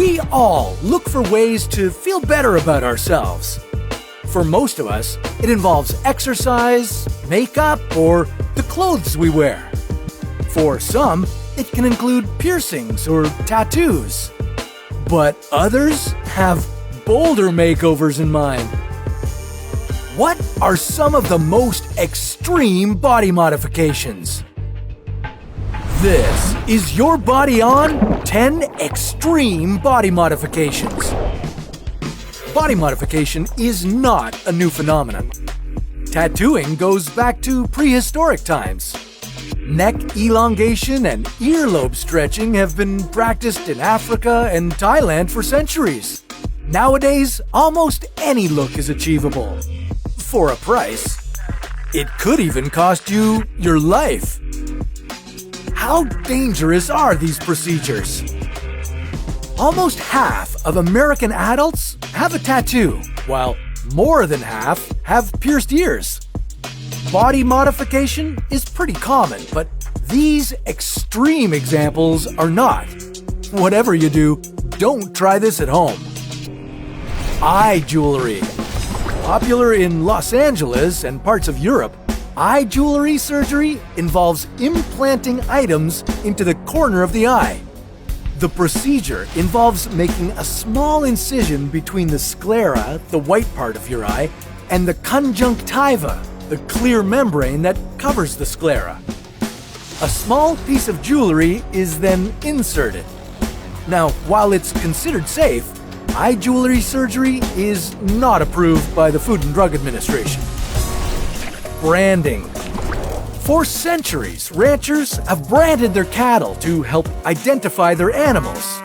We all look for ways to feel better about ourselves. For most of us, it involves exercise, makeup, or the clothes we wear. For some, it can include piercings or tattoos. But others have bolder makeovers in mind. What are some of the most extreme body modifications? This is your Body On 10 Extreme Body Modifications. Body modification is not a new phenomenon. Tattooing goes back to prehistoric times. Neck elongation and earlobe stretching have been practiced in Africa and Thailand for centuries. Nowadays, almost any look is achievable. For a price. It could even cost you your life. How dangerous are these procedures? Almost half of American adults have a tattoo, while more than half have pierced ears. Body modification is pretty common, but these extreme examples are not. Whatever you do, don't try this at home. Eye jewelry. Popular in Los Angeles and parts of Europe, eye jewelry surgery involves implanting items into the corner of the eye. The procedure involves making a small incision between the sclera, the white part of your eye, and the conjunctiva, the clear membrane that covers the sclera. A small piece of jewelry is then inserted. Now, while it's considered safe, eye jewelry surgery is not approved by the Food and Drug Administration. Branding. For centuries, ranchers have branded their cattle to help identify their animals.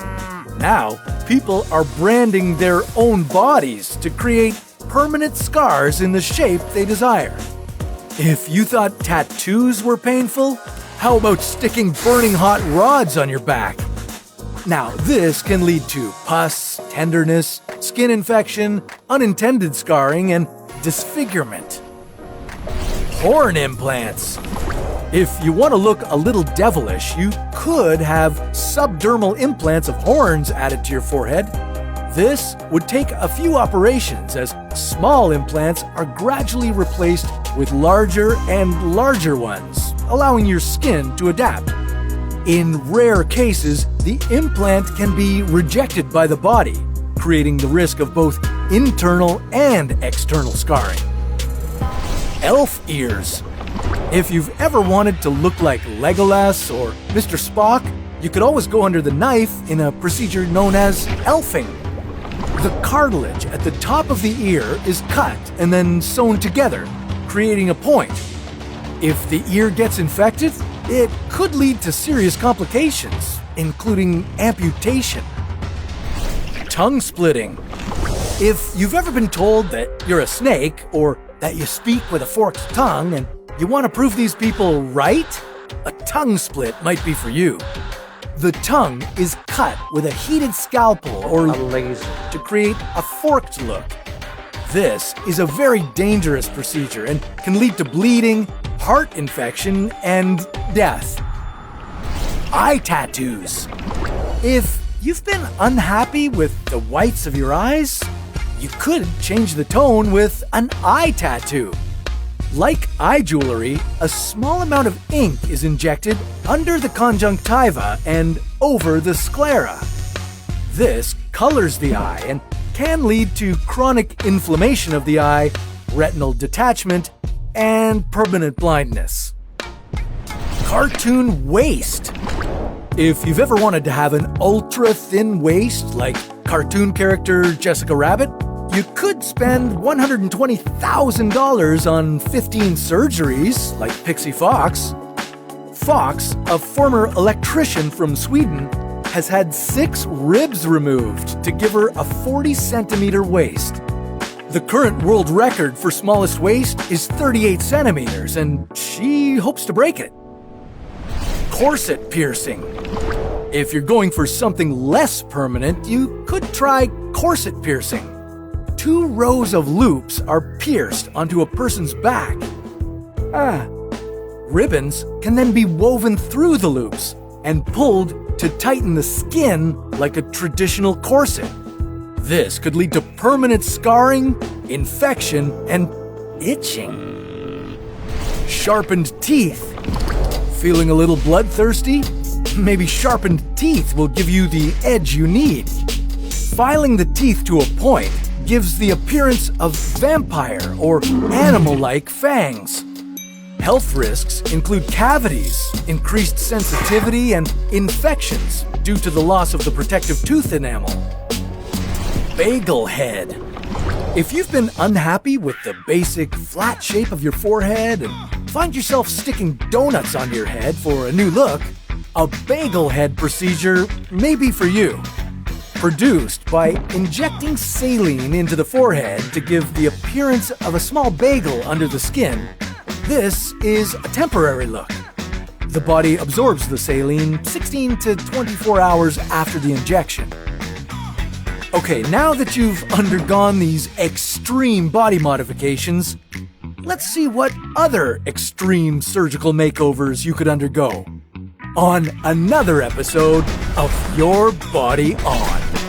Now, people are branding their own bodies to create permanent scars in the shape they desire. If you thought tattoos were painful, how about sticking burning hot rods on your back? Now, this can lead to pus, tenderness, skin infection, unintended scarring, and disfigurement. Horn implants. If you want to look a little devilish, you could have subdermal implants of horns added to your forehead. This would take a few operations, as small implants are gradually replaced with larger and larger ones, allowing your skin to adapt. In rare cases, the implant can be rejected by the body, creating the risk of both internal and external scarring. Elf ears. If you've ever wanted to look like Legolas or Mr. Spock, you could always go under the knife in a procedure known as elfing. The cartilage at the top of the ear is cut and then sewn together, creating a point. If the ear gets infected, it could lead to serious complications, including amputation. Tongue splitting. If you've ever been told that you're a snake or that you speak with a forked tongue and you want to prove these people right, a tongue split might be for you. The tongue is cut with a heated scalpel or a laser to create a forked look. This is a very dangerous procedure and can lead to bleeding, heart infection, and death. Eye tattoos. If you've been unhappy with the whites of your eyes, you could change the tone with an eye tattoo. Like eye jewelry, a small amount of ink is injected under the conjunctiva and over the sclera. This colors the eye and can lead to chronic inflammation of the eye, retinal detachment, and permanent blindness. Cartoon waist. If you've ever wanted to have an ultra-thin waist like cartoon character Jessica Rabbit, you could spend $120,000 on 15 surgeries like Pixie Fox. Fox, a former electrician from Sweden, has had 6 ribs removed to give her a 40-centimeter waist. The current world record for smallest waist is 38 centimeters, and she hopes to break it. Corset piercing. If you're going for something less permanent, you could try corset piercing. 2 rows of loops are pierced onto a person's back. Ribbons can then be woven through the loops and pulled to tighten the skin like a traditional corset. This could lead to permanent scarring, infection, and itching. Sharpened teeth. Feeling a little bloodthirsty? Maybe sharpened teeth will give you the edge you need. Filing the teeth to a point gives the appearance of vampire or animal-like fangs. Health risks include cavities, increased sensitivity, and infections due to the loss of the protective tooth enamel. Bagel head. If you've been unhappy with the basic flat shape of your forehead and find yourself sticking donuts on your head for a new look, a bagel head procedure may be for you. Produced by injecting saline into the forehead to give the appearance of a small bagel under the skin, this is a temporary look. The body absorbs the saline 16 to 24 hours after the injection. Okay, now that you've undergone these extreme body modifications, let's see what other extreme surgical makeovers you could undergo on another episode of Your Body On.